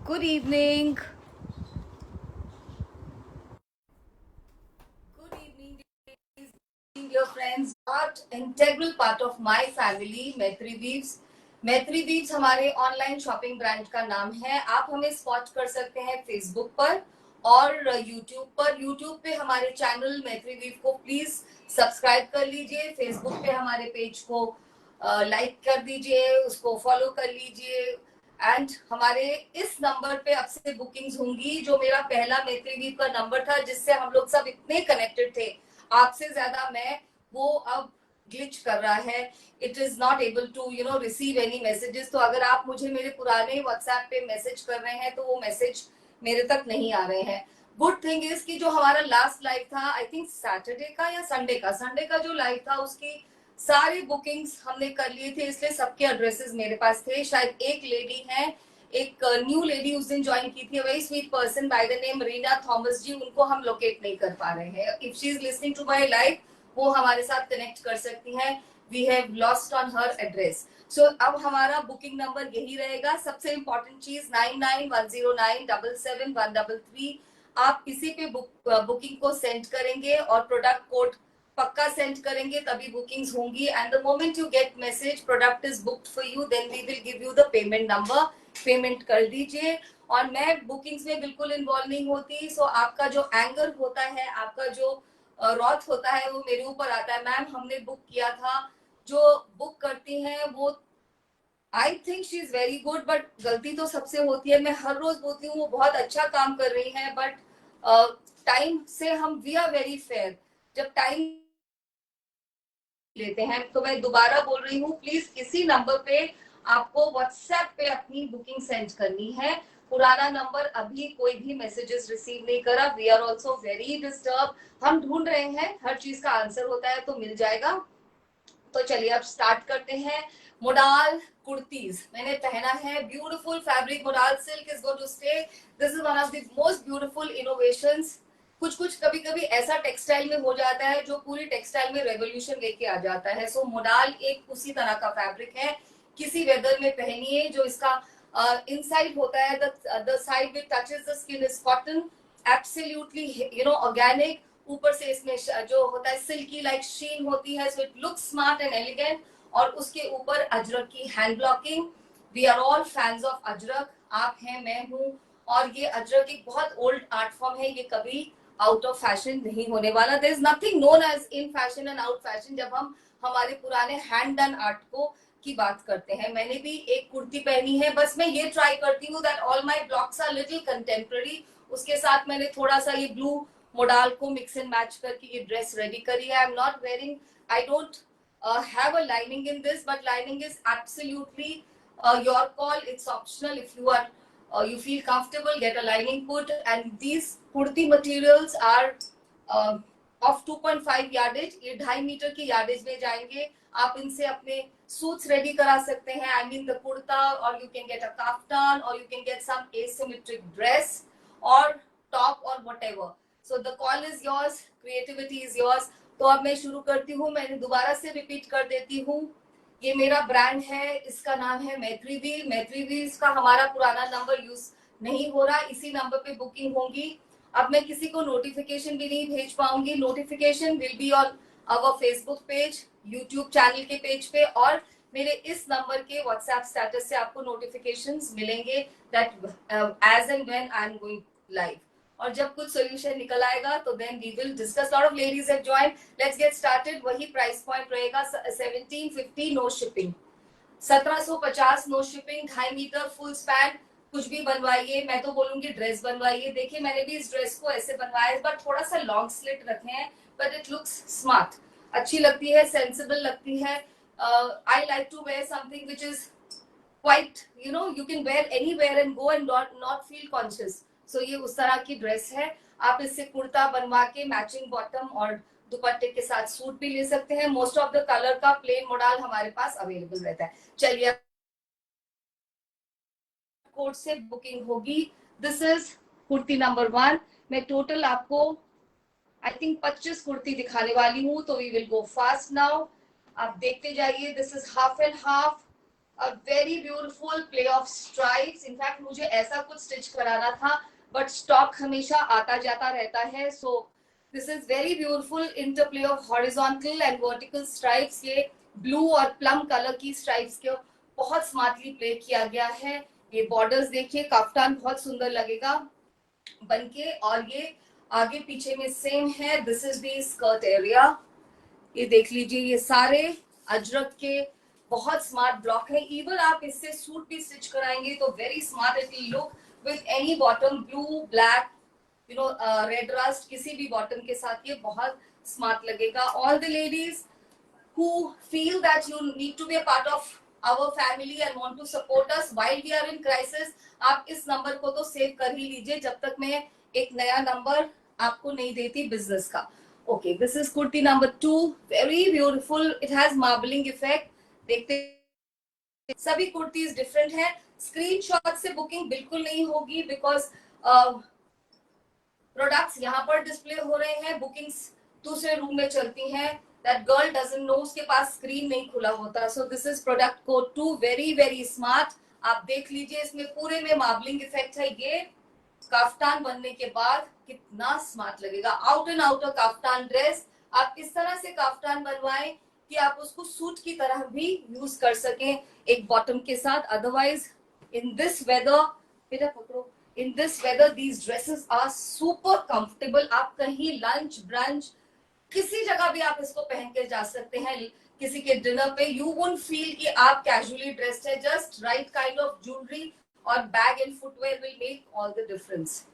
Good evening. Good evening, dear friends. Part integral part of my family, मैत्री weaves. मैत्री weaves हमारे online shopping brand का नाम है. आप हमें स्पॉट कर सकते हैं फेसबुक पर और यूट्यूब पर. यूट्यूब पे हमारे चैनल मैत्री वीव को प्लीज सब्सक्राइब कर लीजिए. फेसबुक पे हमारे पेज को लाइक कर दीजिए, उसको फॉलो कर लीजिए. एंड हमारे इस नंबर पे अब से बुकिंग्स होंगी, जो मेरा पहला मैत्री वीव का नंबर था जिससे हम लोग सब इतने कनेक्टेड थे आपसे ज्यादा मैं, वो अब ग्लिच कर रहा है. It is not able to receive any messages. तो अगर आप मुझे मेरे पुराने व्हाट्सएप पे मैसेज कर रहे हैं तो वो मैसेज मेरे तक नहीं आ रहे हैं. गुड थिंग इज कि जो हमारा लास्ट लाइव था, आई थिंक सैटरडे का या संडे का जो लाइव था, उसकी सारी बुकिंग्स हमने कर लिए थे, इसलिए सबके एड्रेसेस मेरे पास थे. शायद एक लेडी है, एक न्यू लेडी उस दिन ज्वाइन की थी, very sweet person by the name Reena Thomas ji. उनको हम लोकेट नहीं कर पा रहे हैं. If she is listening to my live, वो हमारे साथ कनेक्ट कर सकती हैं. We have lost on her address. So अब हमारा बुकिंग नंबर यही रहेगा. सबसे इंपॉर्टेंट चीज 9910977133. आप इसी पे बुकिंग को सेंड करेंगे और प्रोडक्ट कोड पक्का सेंड करेंगे, तभी बुकिंग्स होंगी. And the moment you get message product is booked for you, then we will give you the payment number. Payment कर दीजिए. और मैं बुकिंग्स में बिल्कुल इन्वॉल्व नहीं होती. सो आपका जो एंगर होता है, आपका जो रॉथ होता है, वो मेरे ऊपर आता है. मैम हमने बुक किया था. जो बुक करती हैं वो, I think she is very good, but गलती तो सबसे होती है. मैं हर रोज बोलती हूँ वो बहुत अच्छा काम कर रही है, बट टाइम से हम वी आर वेरी फेयर. जब टाइम लेते हैं, तो मैं दोबारा बोल रही हूँ, प्लीज इसी नंबर पे आपको व्हाट्सएप पे अपनी बुकिंग सेंड करनी है. पुराना नंबर अभी कोई भी मैसेजेस रिसीव नहीं करा. We are also very disturb. हम ढूंढ रहे हैं, हर चीज का आंसर होता है तो मिल जाएगा. तो चलिए अब स्टार्ट करते हैं. मोडाल कुर्तीज मैंने पहना है. Beautiful fabric. Modal silk is going to stay. This is one of the most beautiful innovations. कुछ कुछ कभी कभी ऐसा टेक्सटाइल में हो जाता है जो पूरी टेक्सटाइल में रेवोल्यूशन लेके आ जाता है. सो मोडाल एक उसी तरह का फैब्रिक है. किसी वेदर में पहनिए. जो इसका इनसाइड होता है, the side which touches the skin is cotton, absolutely organic. ऊपर से इसमें जो होता है सिल्की लाइक शीन होती है. So it looks smart and elegant. और उसके ऊपर अजरक की hand blocking. We are all fans of ajrakh. आप हैं, मैं हूँ. और ये अजरक एक बहुत ओल्ड आर्ट फॉर्म है. ये कभी आउट ऑफ फैशन नहीं होने वाला. There is nothing known as in fashion and out fashion जब हम हमारे पुराने हैंड डन आर्ट को की बात करते हैं. मैंने भी एक कुर्ती पहनी है. बस मैं ये ट्राई करती हूँ that all my blocks are little contemporary. उसके साथ मैंने थोड़ा सा ये ब्लू मोडाल को मिक्स एंड मैच करके ये ड्रेस रेडी करी है. I am not wearing, I don't have a lining in this, but lining is absolutely your call. It's optional. If you are you feel comfortable, get a lining put. And these kurti materials are of 2.5 यार्डेज. ये 2.5 metre की यार्डेज में जाएंगे. आप इनसे अपने suits ready करा सकते हैं. आई मीन द कुर्ता, और you can get a kaftan, और you can get some asymmetric dress और टॉप और whatever. So the call is yours, creativity is yours. तो अब मैं शुरू करती हूँ. मैंने दोबारा से रिपीट कर देती हूँ, ये मेरा ब्रांड है, इसका नाम है मैत्री वीव. मैत्री वीव का हमारा पुराना नंबर यूज नहीं हो रहा. इसी नंबर पे बुकिंग होंगी. अब मैं किसी को नोटिफिकेशन भी नहीं भेज पाऊंगी. Notification will be on our Facebook page, YouTube channel के पेज पे, और मेरे इस नंबर के व्हाट्सएप स्टेटस से आपको नोटिफिकेशंस मिलेंगे that as and when I am going live. और जब कुछ सोल्यूशन निकल आएगा तो then we will discuss. Lot of ladies have joined. Let's get started. वही प्राइस पॉइंट रहेगा 1750 no shipping. 1750 no shipping. 2.5 metre full span. कुछ भी बनवाइए. मैं तो बोलूंगी ड्रेस बनवाइए. देखिए मैंने भी इस ड्रेस को ऐसे बनवाया है, बट थोड़ा सा लॉन्ग स्लिट रखे हैं, बट इट लुक्स स्मार्ट. अच्छी लगती है, सेंसिबल लगती है. I like to wear something which is quite, you can wear anywhere and go and not feel conscious. So ये उस तरह की ड्रेस है. आप इससे कुर्ता बनवा के मैचिंग बॉटम और दुपट्टे के साथ सूट भी ले सकते हैं. मोस्ट ऑफ द कलर का प्लेन मॉडल हमारे पास अवेलेबल रहता है. चलिए कोड से बुकिंग होगी. This is kurti number 1. मैं टोटल आपको आई थिंक 25 कुर्ती दिखाने वाली हूँ, तो we will go fast now. आप देखते जाइए. This is half and half. a very beautiful play of stripes. In fact मुझे ऐसा कुछ स्टिच कराना था, but stock हमेशा आता जाता रहता है. So this is very beautiful interplay of horizontal and vertical stripes. ये blue और plum color की stripes के बहुत स्मार्टली प्ले किया गया है. ये बॉर्डर्स देखिए, काफ्तान बहुत सुंदर लगेगा बनके. और ये आगे पीछे में सेम है. This is the skirt area. ये देख लीजिए, ये सारे अजरक के बहुत स्मार्ट ब्लॉक है. इवन आप इससे सूट भी स्टिच कराएंगे तो very smart it will look with any bottom, blue, black, you know, red rust, किसी भी बॉटम के साथ ये बहुत स्मार्ट लगेगा. All the ladies who feel that you need to be a part of our family and want to support us while we are in crisis, आप इस number को तो सेव कर ही लीजिए जब तक मैं एक नया नंबर आपको नहीं देती बिजनेस का. Okay, this is kurti number 2. Very beautiful. It has marbling effect. देखते सभी कुर्तीज डिफरेंट है. स्क्रीनशॉट से बुकिंग बिल्कुल नहीं होगी बिकॉज प्रोडक्ट्स यहाँ पर डिस्प्ले हो रहे हैं, बुकिंग्स दूसरे रूम में चलती हैं. That girl doesn't know, उसके पास स्क्रीन नहीं खुला होता. So this is product code 2, very very smart. आप देख लीजिए, इसमें पूरे में मार्बलिंग इफेक्ट है. ये काफ्तान बनने के बाद कितना स्मार्ट लगेगा. Out and out kaftan dress. आप इस तरह से काफ्तान बनवाएं कि आप उसको सूट की तरह भी यूज कर सकें एक बॉटम के साथ. अदरवाइज इन दिस वेदर, बेटा पकड़ो, in this weather these dresses are super comfortable. आप कहीं लंच, ब्रंच, किसी जगह भी आप इसको पहन के जा सकते हैं. किसी के डिनर पे यू वोंट फील कि आप कैजुअली ड्रेस्ड है. Just right kind of jewellery और bag and footwear will make all the difference.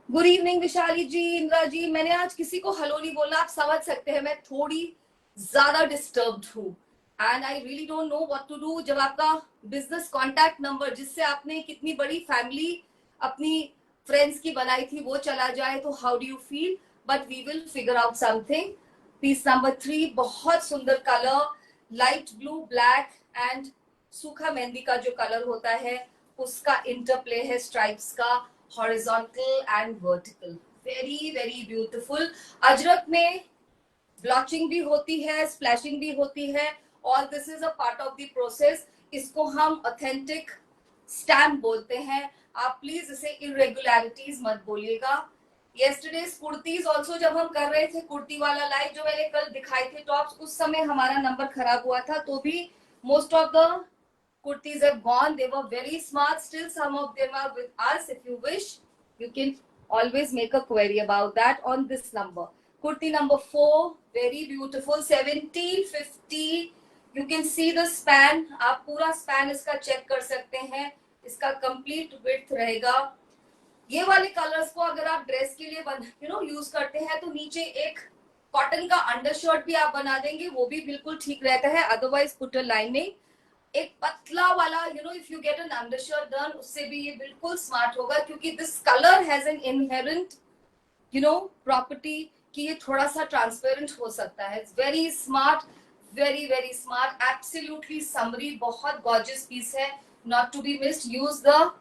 Good evening Vishali ji, Indra ji. मैंने आज किसी को हेलो नहीं बोला, आप समझ सकते हैं मैं थोड़ी ज्यादा डिस्टर्ब्ड हूँ. And I really don't know what to do. जब आपका बिजनेस कॉन्टैक्ट नंबर जिससे आपने कितनी बड़ी फैमिली अपनी फ्रेंड्स की बनाई थी वो चला जाए तो how do you feel. But we will figure out something. Piece number 3, बहुत सुंदर colour, light blue, black and सूखा मेहंदी का जो कलर होता है उसका इंटरप्ले है स्ट्राइप्स का, horizontal and vertical. Very very beautiful. Ajrak में ब्लॉचिंग भी होती है, स्प्लैशिंग भी होती है. All this is a part of the process. इसको हम ऑथेंटिक स्टैम्प बोलते हैं. आप प्लीज इसे इरेगुलरिटीज मत बोलिएगा. यस्टरडेज कुर्तीज ऑल्सो जब हम कर रहे थे कुर्ती वाला लाइव जो मैंने कल दिखाए थे टॉप्स, उस समय हमारा नंबर खराब हुआ था तो भी most of the kurtis have gone. They were very smart. Still some of them are with us. If you wish, you can always make a query about that on this number. Kurti number 4, very beautiful, 1750. You can see the span. आप पूरा span इसका check कर सकते हैं. इसका complete width रहेगा. ये वाले कलर्स को अगर आप ड्रेस के लिए यूज करते हैं तो नीचे एक कॉटन का अंडरशर्ट भी आप बना देंगे, वो भी बिल्कुल ठीक रहता है. अदरवाइज पुट अ लाइनिंग, एक पतला वाला if you get an undershirt done, उससे भी ये बिल्कुल स्मार्ट होगा क्योंकि this colour has an inherent property कि ये थोड़ा सा ट्रांसपेरेंट हो सकता है. It's very smart, very very smart, absolutely summery. बहुत गॉर्जियस पीस है, not to be missed. Use the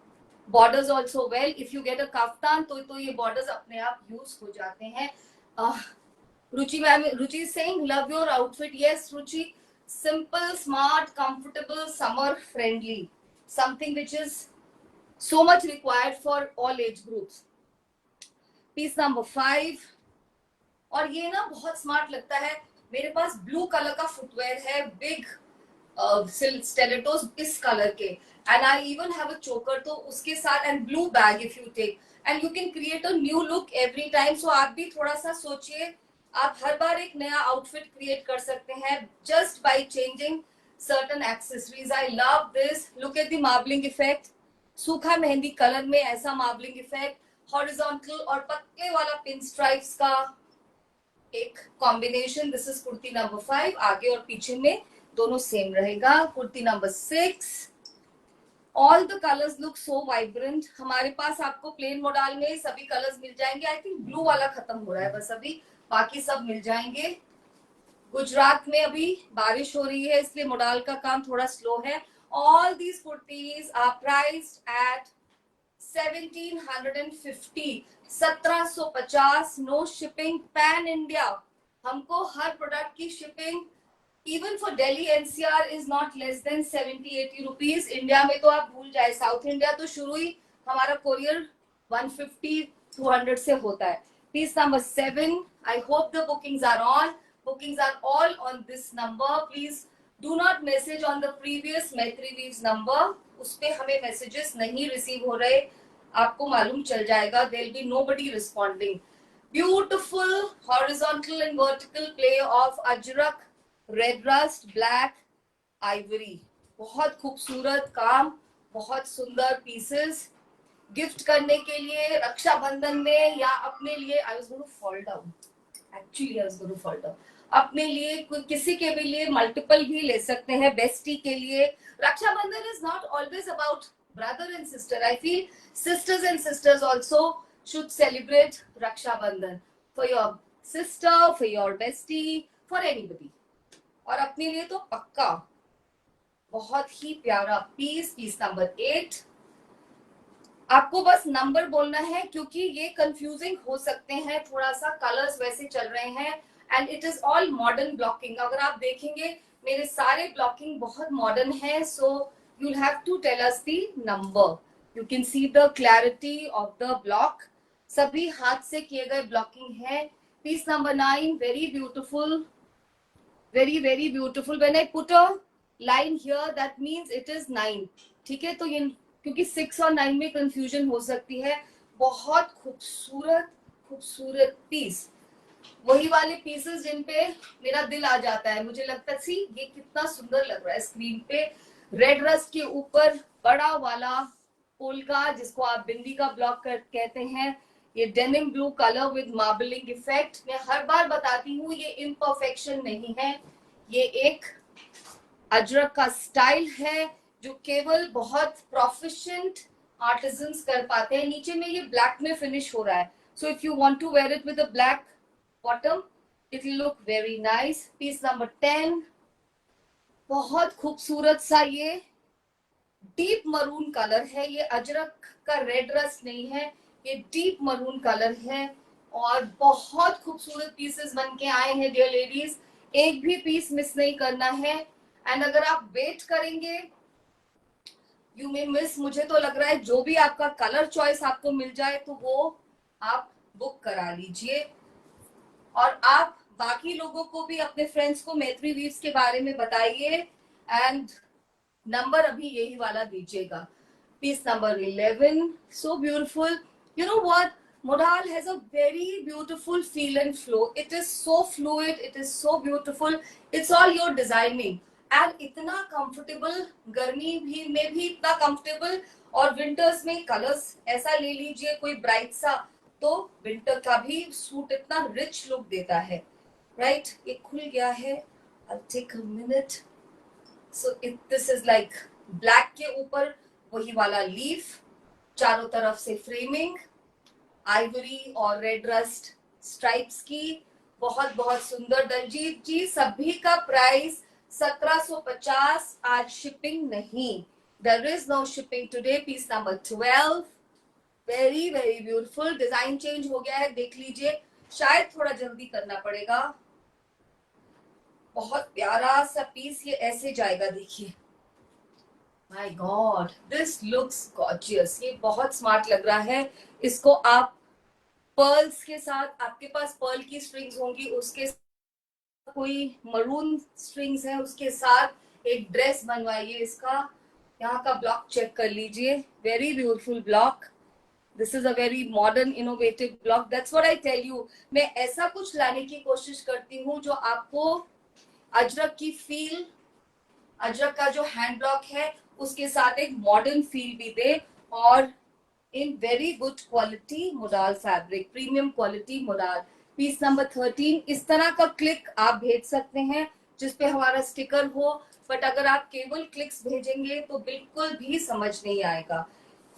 borders also well. If you get a kaftan तो ये बॉर्डर्स अपने आप यूज हो जाते हैं. Ruchi ma'am, Ruchi saying love your outfit. Yes Ruchi, simple, smart, comfortable, summer friendly, something which is so much required for all age groups. Piece number 5, और ये ना बहुत स्मार्ट लगता है. मेरे पास ब्लू कलर का फुटवेयर है, बिग स्टिलेटोस इस कलर के, and I even have a choker तो उसके साथ, and blue bag if you take, and you can create a new look every time. So आप भी थोड़ा सा सोचिए, आप हर बार एक नया आउटफिट क्रिएट कर सकते हैं just by changing certain accessories. I love this. Look at the marbling effect. सूखा मेहंदी कलर में ऐसा मार्बलिंग इफेक्ट, हॉरिजॉन्टल और पतले वाला पिन स्ट्राइप्स का एक combination. This is kurti number 5. आगे और पीछे में दोनों सेम रहेगा. Kurti number 6. All the colours look so vibrant. हमारे पास आपको प्लेन मॉडल में सभी कलर्स मिल जाएंगे. आई थिंक ब्लू वाला खत्म हो रहा है बस अभी, बाकी सब मिल जाएंगे. गुजरात में अभी बारिश हो रही है इसलिए मॉडल का काम थोड़ा स्लो है. All these kurtis are priced at 1750, 1750. No shipping, pan India. हमको हर प्रोडक्ट की shipping even for Delhi NCR is not less than 70-80 rupees. India में तो आप भूल जाए, साउथ इंडिया तो शुरू ही हमारा कोरियर 150-200 से होता है. Piece number 7. I hope the bookings are on. Bookings are all on this number. Please do not message on the previous Maitri Weaves number. उस पे हमें messages नहीं receive हो रहे. आपको मालूम चल जाएगा. There will be nobody responding. Beautiful horizontal and vertical play of Ajrak, red rust, black, ivory. बहुत खूबसूरत काम, बहुत सुंदर pieces. गिफ्ट करने के लिए रक्षाबंधन में या अपने लिए. I was going to fall down, actually I was going to fall down. अपने लिए, किसी के भी लिए मल्टीपल भी ले सकते हैं. बेस्टी के लिए Rakshabandhan is not always about brother and sister. I feel sisters and sisters also should celebrate Rakshabandhan for your sister, for your bestie, for anybody. और अपने लिए तो पक्का. बहुत ही प्यारा पीस, पीस नंबर 8. आपको बस नंबर बोलना है क्योंकि ये कंफ्यूजिंग हो सकते हैं थोड़ा सा. कलर्स वैसे चल रहे हैं and it is all modern blocking. अगर आप देखेंगे मेरे सारे ब्लॉकिंग बहुत मॉडर्न है. So you have to tell us the number. You can see the clarity of the block. सभी हाथ से किए गए ब्लॉकिंग है. Piece number 9, very beautiful, very very beautiful. When I put a line here that means it is 9. ठीक है, तो ये क्योंकि 6 और 9 में कंफ्यूजन हो सकती है. बहुत खूबसूरत खूबसूरत पीस. वही वाले पीसेस जिन पे मेरा दिल आ जाता है. मुझे लगता है सी ये कितना सुंदर लग रहा है स्क्रीन पे. रेड रस्ट के ऊपर बड़ा वाला पोल्का, जिसको आप बिंदी का ब्लॉक कहते हैं. ये denim blue colour with marbling effect. मैं हर बार बताती हूँ ये इम्परफेक्शन नहीं है, ये एक अजरक का स्टाइल है जो केवल बहुत प्रोफिशिएंट आर्टिजन्स कर पाते हैं. नीचे में ये ब्लैक में फिनिश हो रहा है. So if you want to wear it with a black bottom it will look very nice. Piece number 10, बहुत खूबसूरत सा ये डीप मरून कलर है. ये अजरक का रेड रस्ट नहीं है, ये डीप मरून कलर है. और बहुत खूबसूरत पीसेस बन के आए हैं डियर लेडीज. एक भी पीस मिस नहीं करना है. एंड अगर आप वेट करेंगे यू मे मिस. मुझे तो लग रहा है जो भी आपका कलर चॉइस आपको मिल जाए तो वो आप बुक करा लीजिए. और आप बाकी लोगों को भी, अपने फ्रेंड्स को मैत्री वीव्स के बारे में बताइए. एंड नंबर अभी यही वाला दीजिएगा. Piece number 11, so beautiful. You know what, Modal has a very beautiful feel and flow. It is so fluid, it is so beautiful. It's all your designing. And इतना comfortable, गर्मी भी में भी इतना कंफर्टेबल. और विंटर्स में colours ऐसा ले लीजिए कोई ब्राइट सा, तो विंटर का भी सूट इतना रिच लुक देता है. राइट, ये खुल गया है. I'll take a minute. So this is like black के ऊपर वही वाला लीफ, चारों तरफ से फ्रेमिंग, आइवरी और रेड रस्ट स्ट्राइप्स की. बहुत बहुत सुंदर. दलजीत जी, सभी का प्राइस 1750. आज शिपिंग नहीं. There is no shipping today. Piece number 12. Very very beautiful. Design change हो गया है, देख लीजिए. शायद थोड़ा जल्दी करना पड़ेगा. बहुत प्यारा सा पीस ये ऐसे जाएगा, देखिए. My God, this looks gorgeous. ये बहुत स्मार्ट लग रहा है. इसको आप पर्ल्स के साथ, आपके पास पर्ल की स्ट्रिंग्स होंगी, उसके कोई मरून स्ट्रिंग्स है, उसके साथ एक ड्रेस बनवाइए इसका. यहाँ का ब्लॉक चेक कर लीजिए. Very beautiful block. This is a very modern innovative block. That's what I tell you. मैं ऐसा कुछ लाने की कोशिश करती हूँ जो आपको अजरक की फील, अजरक का जो हैंड ब्लॉक है उसके साथ एक मॉडर्न फील भी दे. और in very good quality modal fabric, premium quality modal. Piece number 13, इस तरह का क्लिक आप भेज सकते हैं जिसपे हमारा स्टिकर हो. बट अगर आप केवल क्लिक्स भेजेंगे तो बिल्कुल भी समझ नहीं आएगा.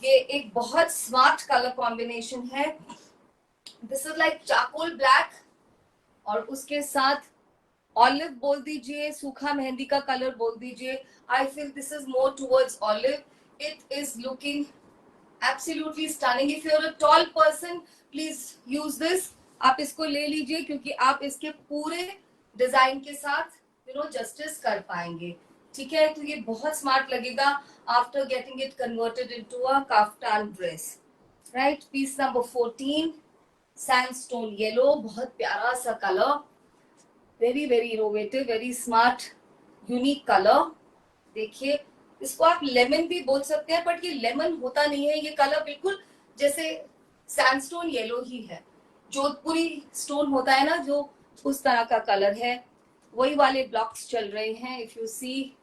ये एक बहुत स्मार्ट कलर कॉम्बिनेशन है. This is like charcoal black और उसके साथ ऑलिव बोल दीजिए, सूखा मेहंदी का कलर बोल दीजिए. I feel this is more towards olive. It is looking absolutely stunning. If you're a tall person, please use this. आप इसको ले लीजिए क्योंकि आप इसके पूरे डिजाइन के साथ जस्टिस कर पाएंगे। ठीक है, तो ये बहुत स्मार्ट लगेगा after getting it converted into a kaftan dress. Right, piece number 14, sandstone yellow, बहुत प्यारा सा colour, very very innovative, very smart, unique colour. देखिए, इसको आप लेमन भी बोल सकते हैं, बट ये लेमन होता नहीं है, ये कलर बिल्कुल जैसे सैंडस्टोन येलो ही है, जोधपुरी स्टोन होता है ना, जो उस तरह का कलर है, वही वाले ब्लॉक्स चल रहे हैं। If you see,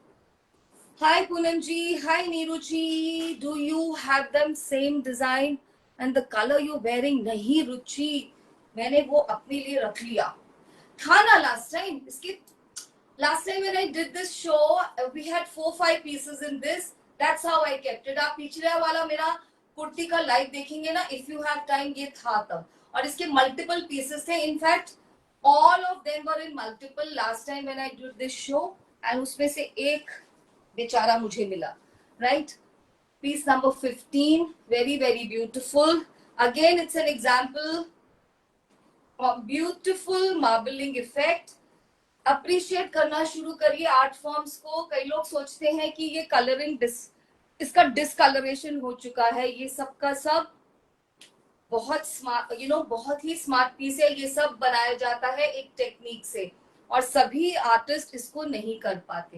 hi Poonam ji, hi Neeru ji, do you have them same design and the colour you wearing? नहीं रुचि, मैंने वो अपने लिए रख लिया था ना लास्ट टाइम। इसके last time when I did this show, we had 4-5 pieces in this. That's how I kept it. आप पिछले वाला मेरा कुर्ती का लाइव देखेंगे ना, if you have time, ये था तब, और इसके multiple pieces थे. In fact, all of them were in multiple last time when I did this show, and उसमें से एक बेचारा मुझे मिला. Right? Piece number 15, very very beautiful. Again, it's an example of beautiful marbling effect. Appreciate करना शुरू करिए art forms को। कई लोग सोचते हैं कि ये कलरिंग इसका डिसकलरेशन हो चुका है, ये सब का सब बहुत स्मार्ट, बहुत ही स्मार्ट पीस है। ये सब बनाया जाता है एक टेक्निक से, और सभी आर्टिस्ट इसको नहीं कर पाते।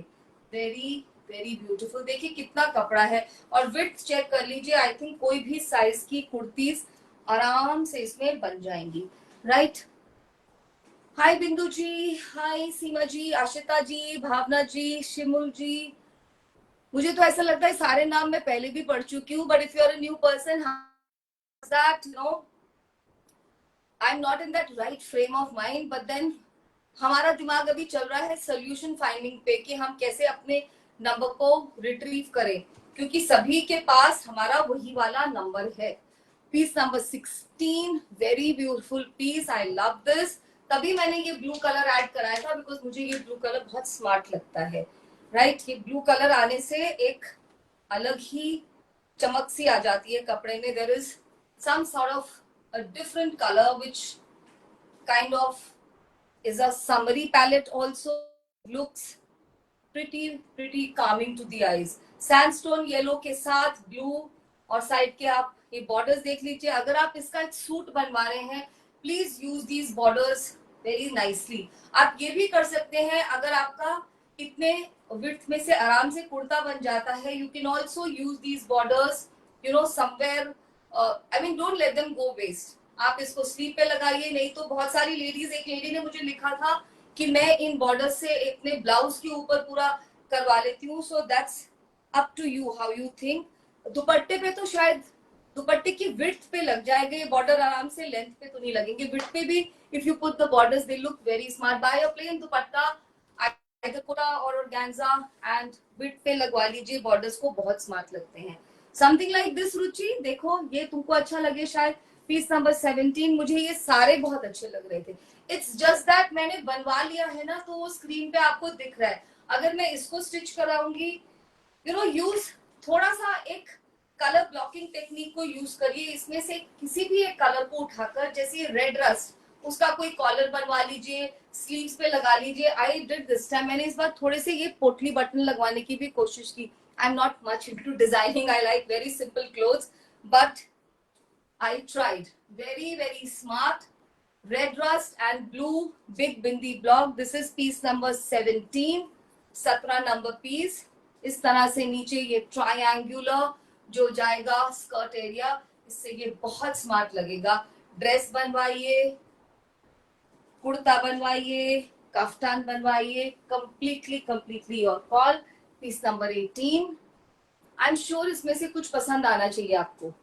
वेरी वेरी ब्यूटीफुल, देखिए कितना कपड़ा है, और विड्थ चेक कर लीजिए। आई थिंक कोई भी साइज की कुर्तीज आराम से इसमें बन जाएंगी। राइट, हाय बिंदु जी, हाय सीमा जी, आशिता जी, भावना जी, शिमुल जी। मुझे तो ऐसा लगता है सारे नाम मैं पहले भी पढ़ चुकी हूँ, but if you are a new person, that I am not in that right frame of mind, but then हमारा दिमाग अभी चल रहा है सोल्यूशन फाइंडिंग पे, कि हम कैसे अपने नंबर को रिट्रीव करें, क्योंकि सभी के पास हमारा वही वाला नंबर है। Piece number 16, very beautiful piece, I love this. तभी मैंने ये ब्लू कलर ऐड कराया था, बिकॉज मुझे ये ब्लू कलर बहुत स्मार्ट लगता है। राइट, ये ब्लू कलर आने से एक अलग ही चमक सी आ जाती है कपड़े में। There is some sort of a different colour which kind of is a summery palette, also looks pretty calming to the eyes. Sandstone yellow के साथ blue, और साइड के आप ये बॉर्डर्स देख लीजिए। अगर आप इसका एक सूट बनवा रहे हैं, please use these borders very nicely. आप ये भी कर सकते हैं, अगर आपका इतने विड्थ में से आराम से कुर्ता बन जाता है, you can also use these borders somewhere. I mean, don't let them go waste. आप इसको स्लीव पे लगाइए, नहीं तो बहुत सारी लेडीज, एक लेडी ने मुझे लिखा था कि मैं इन बॉर्डर से अपने ब्लाउज के ऊपर पूरा करवा लेती हूँ। So that's up to you, how you think. दुपट्टे पे तो शायद दुपट्टे की विड्थ पे लग जाएगा ये बॉर्डर, आराम से लेंथ पे तो नहीं लगेंगे। विड्थ पे भी if you put the borders they look very smart. By a plain dupatta, either Kota और ऑर्गेन्जा, एंड विड्थ पे लगवा लीजिए बॉर्डर्स को, बहुत स्मार्ट लगते हैं। समथिंग लाइक दिस रुचि, देखो ये तुमको अच्छा लगे शायद। पीस नंबर 17, मुझे ये सारे बहुत अच्छे लग रहे थे। इट्स जस्ट दैट मैंने बनवा लिया है ना, तो वो स्क्रीन पे आपको दिख रहा है। अगर मैं इसको स्टिच कराऊंगी, यूज थोड़ा सा एक कलर ब्लॉकिंग टेक्निक को यूज करिए। इसमें से किसी भी एक कलर को उठाकर, जैसे रेड रस्ट, उसका कोई कॉलर बनवा लीजिए, स्लीव्स पे लगा लीजिए। आई डिड दिस टाइम, मैंने इस बार थोड़े से ये पोटली बटन लगवाने की भी कोशिश की। आई am not much into designing, I like very simple clothes, but I tried. Very, very smart. Red rust and blue big bindi block. This is piece number 17. 17 number piece. इस तरह से नीचे ये ट्रायंगुलर जो जाएगा स्कर्ट एरिया, इससे ये बहुत स्मार्ट लगेगा। ड्रेस बनवाइए, कुर्ता बनवाइए, कफ्तान बनवाइए, completely your call. Piece number 18। I am sure इसमें से कुछ पसंद आना चाहिए आपको।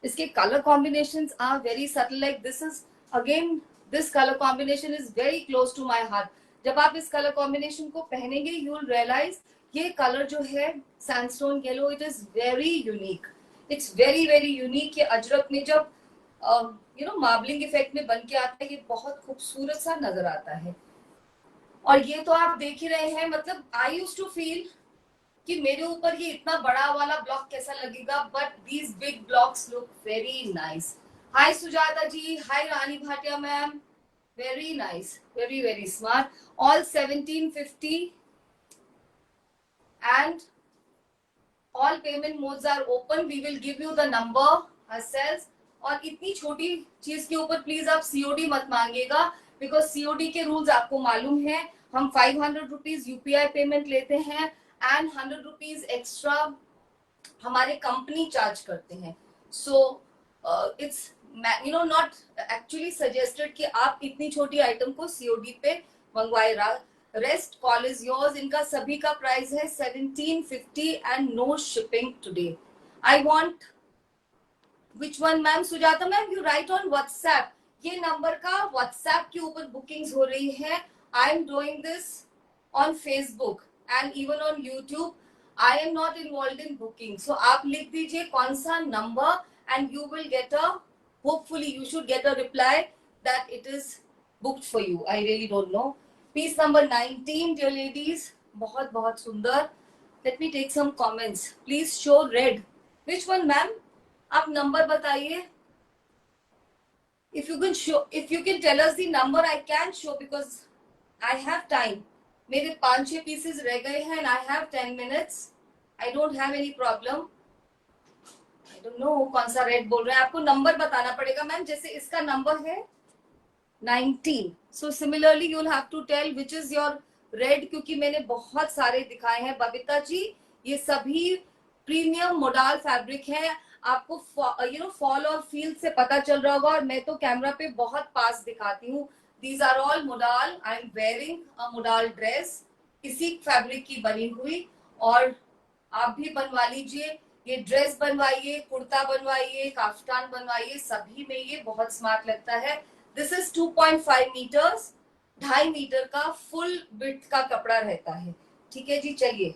इसके colour combinations are very subtle, like this is again, this colour combination is very close to my heart. जब आप इस कलर कॉम्बिनेशन को पहनेंगे, यू विल रियलाइज ये कलर जो है sandstone yellow, it is very unique. It's very very unique. ये अजरक में जब मार्बलिंग इफेक्ट में बन के आता है, ये बहुत खूबसूरत सा नजर आता है। और ये तो आप देख ही रहे हैं, मतलब आई यूज्ड टू फील कि मेरे ऊपर ये इतना बड़ा वाला ब्लॉक कैसा लगेगा, but these big blocks look very nice. Hi Sujata ji, hi Rani Bhatia ma'am, Very nice. Very, very smart. All 1750 and all payment modes are open. We will give you the number ourselves. और इतनी छोटी चीज के ऊपर प्लीज आप COD मत मांगिएगा, because COD के rules आपको मालूम है. हम 500 रुपीज यूपीआई पेमेंट लेते हैं एंड 100 रुपीज एक्स्ट्रा हमारे कंपनी चार्ज करते हैं. So it's not actually suggested कि आप इतनी छोटी आइटम को सीओडी पे मंगवाए. Rest call is yours. इनका सभी का प्राइस है 1750 and no shipping today. I want which one ma'am? Sujata ma'am, you write on WhatsApp. ये नंबर का व्हाट्सएप के ऊपर बुकिंग्स हो रही है. I am doing this on Facebook and even on YouTube. I am not involved in booking. So आप लिख दीजिए कौन सा number and you will get hopefully you should get a reply that it is booked for you. I really don't know. Piece number 19, dear ladies. बहुत बहुत सुंदर. Let me take some comments. Please show red. Which one, ma'am? आप number बताइए. If you can tell us the number, I can show because I have time. मेरे 5-6 pieces रह गए हैं and I have 10 minutes. I don't have any problem. I don't know कौन सा red बोल रहे हैं. आपको नंबर बताना पड़ेगा मैम. जैसे इसका नंबर है 19. So similarly you'll have to tell which is your red, क्योंकि मैंने बहुत सारे दिखाए हैं बबीता जी. ये सभी प्रीमियम मोडाल फैब्रिक है. आपको फॉल और फील से पता चल रहा होगा, और मैं तो कैमरा पे बहुत पास दिखाती हूँ. These are all modal. I am wearing a modal dress. इसी फैब्रिक की बनी हुई. और आप भी बनवा लीजिए. ये ड्रेस बनवाइए, कुर्ता बनवाइए, काफ्तान बनवाइए, सभी में ये बहुत स्मार्ट लगता है. This is 2.5 metres. 2.5 मीटर का फुल विड्थ का कपड़ा रहता है. ठीक है जी. चलिए,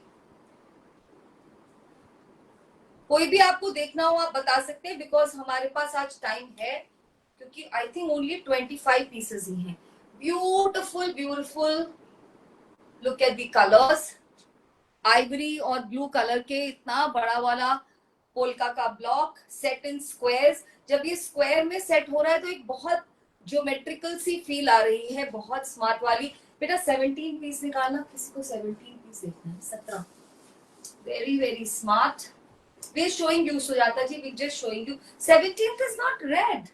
कोई भी आपको देखना हो आप बता सकते हैं, बिकॉज हमारे पास आज टाइम है, क्योंकि आई थिंक ओनली 25 पीसेस ही हैं. Beautiful beautiful. Look at the colours. Ivory और ब्लू कलर के इतना बड़ा वाला पोल्का का ब्लॉक सेट इन स्क्वायर्स. जब ये स्क्वायर में सेट हो रहा है तो एक बहुत ज्योमेट्रिकल सी फील आ रही है, बहुत स्मार्ट वाली. बेटा 17 पीस निकालना. किसी को 17 पीस देखना है? 17. Very very smart. We are showing you Sujata ji. We just showing you. 17th is not red.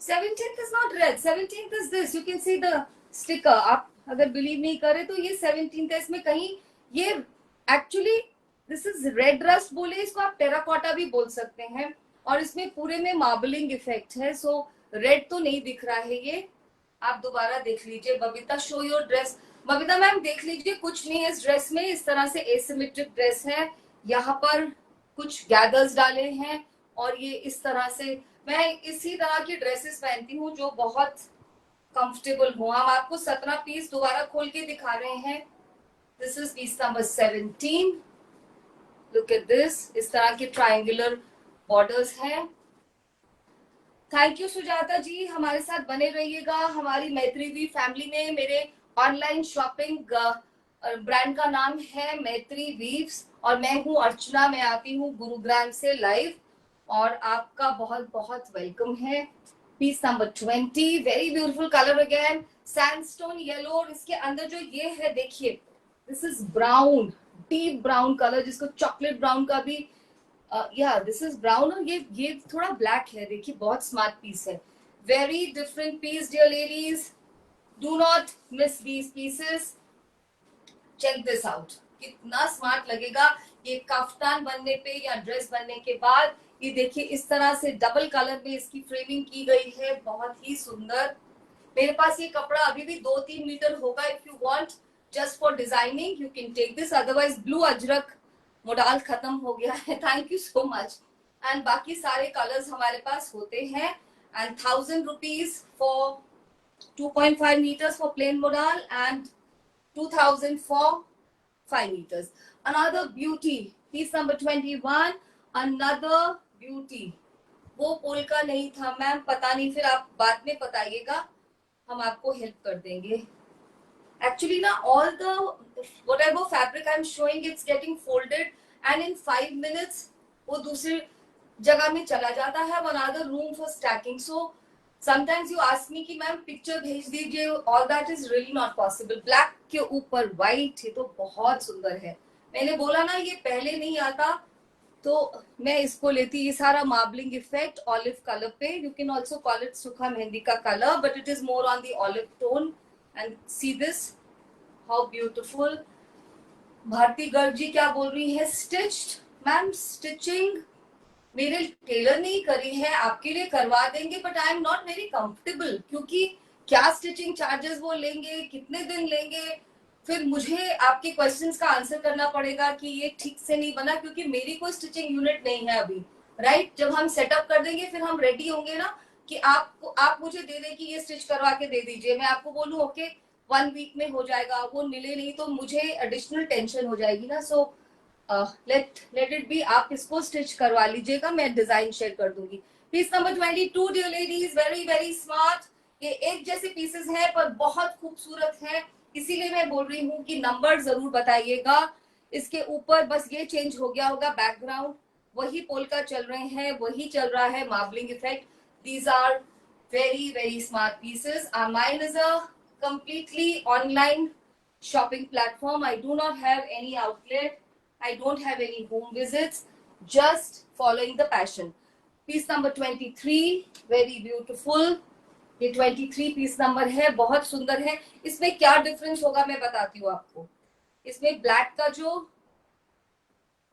17th is not red. 17th is this. You can see the sticker. आप अगर बिलीव नहीं करे तो ये 17th है. इसमें कहीं ये actually this is red rust बोले इसको, आप टेराकोटा भी बोल सकते हैं. और इसमें पूरे में मार्बलिंग इफेक्ट है. सो रेड तो नहीं दिख रहा है ये. आप दोबारा देख लीजिए. Babita show your dress. Babita ma'am देख लीजिए. कुछ नहीं है इस ड्रेस में. इस तरह से एसिमेट्रिक ड्रेस है. यहाँ पर कुछ गैदर्स डाले हैं और ये इस तरह से. मैं इसी तरह की ड्रेसेस पहनती हूँ जो बहुत कंफर्टेबल हो. हम आपको 17 पीस दोबारा खोल के दिखा रहे हैं. This is piece number 17. Look at this. इस तरह के ट्रायंगुलर बॉर्डर्स हैं. थैंक यू सुजाता जी. हमारे साथ बने रहिएगा हमारी मैत्री वी फैमिली में. मेरे ऑनलाइन शॉपिंग ब्रांड का नाम है मैत्री वीव्स और मैं हूँ अर्चना. मैं आती हूँ गुरुग्राम से लाइव और आपका बहुत बहुत वेलकम है. Piece number 20. Very beautiful colour again. Sandstone yellow. और इसके अंदर जो ये है देखिए, this is brown, deep brown colour, जिसको चॉकलेट ब्राउन का भी या दिस इज ब्राउन. और ये थोड़ा ब्लैक है. देखिए बहुत स्मार्ट पीस है. Very different piece dear ladies. Do not miss these pieces. Check this out. कितना स्मार्ट लगेगा ये कफ्तान बनने पे या ड्रेस बनने के बाद. ये देखिए इस तरह से डबल कलर में इसकी फ्रेमिंग की गई है. बहुत ही सुंदर. मेरे पास ये कपड़ा अभी भी 2-3 मीटर होगा. If you want just for designing you can take this. Otherwise blue ajrak modal खत्म हो गया है. Thank you so much. And बाकी सारे कलर्स हमारे पास होते हैं. And 1000 rupees for 2.5 meters for plain modal and 2000 for 5 meters. Another beauty. Piece number 21. Another beauty. वो पोल्का नहीं था मैम. पता नहीं, फिर आप बाद में बताइएगा. हम आपको हेल्प कर देंगे. Actually ना all the whatever fabric I'm showing, it's getting folded and in 5 minutes वो दूसरी जगह में चला जाता है. Another room for stacking. So sometimes you ask me कि मैम पिक्चर भेज दीजिए, all that is really not possible. Black के ऊपर व्हाइट, ये तो बहुत सुंदर है। मैंने बोला ना ये पहले नहीं आता, तो मैं इसको लेती। ये सारा मार्बलिंग इफेक्ट ऑलिव कलर पे, you can also call it सूखा मेहंदी का colour, but it is more on the olive tone. And see this, how beautiful. Bharti Garg ji क्या बोल रही है, स्टिच्ड। मैम स्टिचिंग मेरे टेलर ने ही करी है, आपके लिए करवा देंगे, but I am not very comfortable, क्योंकि क्या स्टिचिंग चार्जेस वो लेंगे, कितने दिन लेंगे, फिर मुझे आपके क्वेश्चंस का आंसर करना पड़ेगा कि ये ठीक से नहीं बना, क्योंकि मेरी कोई स्टिचिंग यूनिट नहीं है अभी, राइट। जब हम सेटअप कर देंगे फिर हम रेडी होंगे ना कि आप मुझे दे दें कि ये स्टिच करवा के दे दीजिए, मैं आपको बोलूं ओके 1 वीक में हो जाएगा, वो मिले नहीं तो मुझे एडिशनल टेंशन हो जाएगी ना। सो लेट इट बी, आप इसको स्टिच करवा लीजिएगा, मैं डिजाइन शेयर कर दूंगी। Piece number 22 dear ladies, very very smart. ये एक जैसे पीसेस हैं पर बहुत खूबसूरत है, इसीलिए मैं बोल रही हूँ कि नंबर जरूर बताइएगा। इसके ऊपर बस ये चेंज हो गया होगा बैकग्राउंड, वही पोलका चल रहे हैं, वही चल रहा है marbling effect. These are very very smart pieces. Mine is a completely online shopping platform. I do not have any outlet, I don't have any home visits, just following the passion. Piece number 23, very beautiful. ये 23 piece number है, बहुत सुंदर है। इसमें क्या difference होगा मैं बताती हूँ आपको। इसमें ब्लैक का जो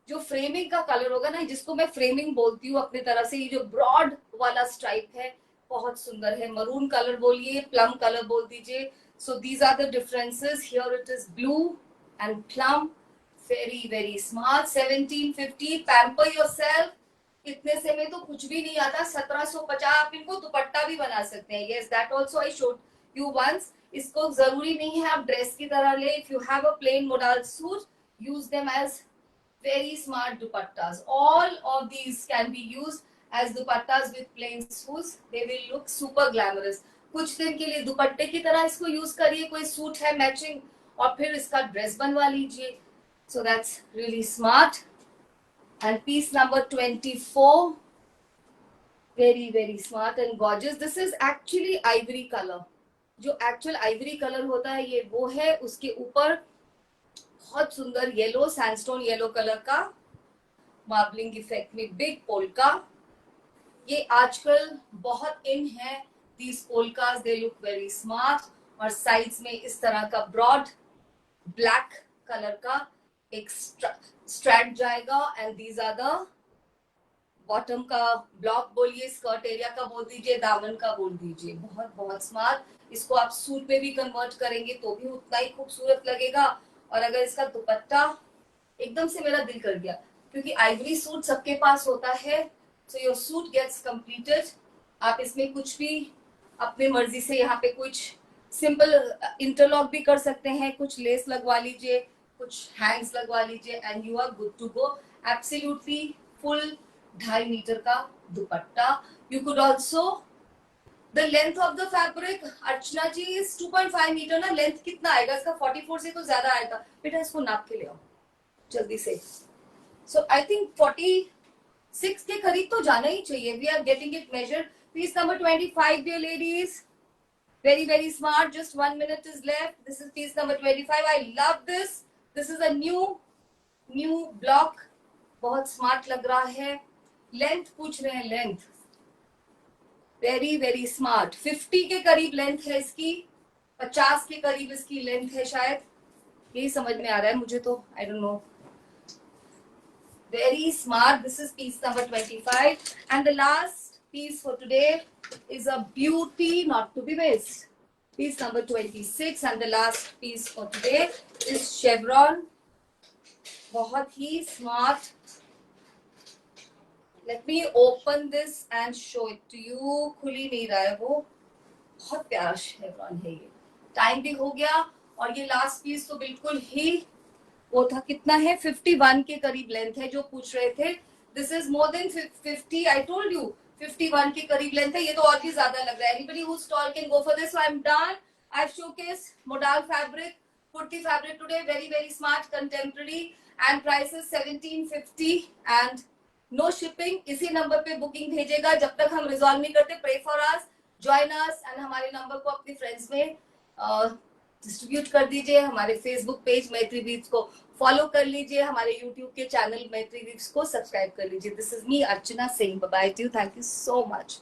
फ्रेमिंग का कलर होगा ना, जिसको मैं फ्रेमिंग बोलती हूँ अपनी तरह से, ये जो ब्रॉड वाला स्ट्राइप है बहुत सुंदर है। मरून कलर बोलिए, प्लम कलर बोल दीजिए। So these are the differences. Here it is blue and plum, very very smart. 1750, pamper yourself. इतने से में तो कुछ भी नहीं आता। 1750, आप इनको दुपट्टा भी बना सकते हैं। Yes, that also I showed you once. इसको जरूरी नहीं है आप ड्रेस की तरह ले। If you have a plain modal suit, use them as very smart dupattas. All of these can be used as dupattas with plain suits. They will look super glamorous. कुछ दिन के लिए दुपट्टे की तरह इसको यूज करिए, कोई सूट है मैचिंग, और फिर इसका ड्रेस बनवा लीजिए। So that's really smart. And piece number 24, very very smart and gorgeous. This is actually ivory color. जो एक्चुअल आइवरी कलर होता है ये वो है, उसके ऊपर बहुत सुंदर येलो, सैंडस्टोन येलो कलर का मार्बलिंग इफेक्ट में बिग पोल्का। ये आजकल बहुत इन है these polkas, they look very smart. और साइड्स में इस तरह का ब्रॉड ब्लैक कलर का एक स्ट्रैप जाएगा। And these are the bottom का ब्लॉक बोलिए, स्कर्ट एरिया का बोल दीजिए, दामन का बोल दीजिए। बहुत बहुत स्मार्ट। इसको आप सूट में भी कन्वर्ट करेंगे तो भी उतना ही खूबसूरत लगेगा। और अगर इसका दुपट्टा, एकदम से मेरा दिल कर गया, क्योंकि आइवरी सूट सबके पास होता है, so your suit gets completed. आप इसमें कुछ भी अपनी मर्जी से, यहाँ पे कुछ सिंपल इंटरलॉक भी कर सकते हैं, कुछ लेस लगवा लीजिए, कुछ हैंग्स लगवा लीजिए, and you are good to go. Absolutely full 2.5 metre का dupatta. You could also, The length of the fabric, Archana ji, is 2.5 metre ना। लेंथ कितना आएगा इसका? 44 से तो ज्यादा आएगा। बेटा इसको नाप के ले आओ जल्दी से। So I think 46 के करीब तो जाना ही चाहिए। We are getting it measured. Piece number 25, dear ladies. Very very smart. Just 1 minute is left. This is piece number 25. I love this. This is a new block. बहुत smart लग रहा है। Length पूछ रहे हैं, लेंथ वेरी वेरी स्मार्ट। 50 के करीब length है इसकी, 50 के करीब इसकी लेंथ है शायद, यही समझ में आ रहा है मुझे तो, I don't know. Very smart. This is piece number 25 and the last piece for today is a beauty not to be missed. Piece number 26 and the last piece for today is chevron. बहुत ही स्मार्ट। Let me open this and show it to you. खुली नहीं रहा है वो, बहुत प्यारा शेवरॉन है ये। टाइम भी हो गया और ये लास्ट पीस तो बिल्कुल ही वो था। कितना है? 51 के करीब लेंथ है, जो पूछ रहे थे। This is more than 50, I told you 51 के करीब लेंथ है। ये तो और भी ज्यादा लग रहा है। Anybody who's tall can go for this. So I'm done. I've showcased modal fabric, kurti fabric today. Very very smart, contemporary, and price is 1750 and no shipping. इसी नंबर पे बुकिंग भेजेगा। जब तक हम रिजॉल्व नहीं करते, pray for us. Join us and हमारे number को अपने फ्रेंड्स में डिस्ट्रीब्यूट कर दीजिए। हमारे फेसबुक पेज मैत्री वीव्स को फॉलो कर लीजिए, हमारे यूट्यूब के चैनल मैत्री वीव्स को सब्सक्राइब कर लीजिए। This is me Archana Singh, bye bye too, thank you so much.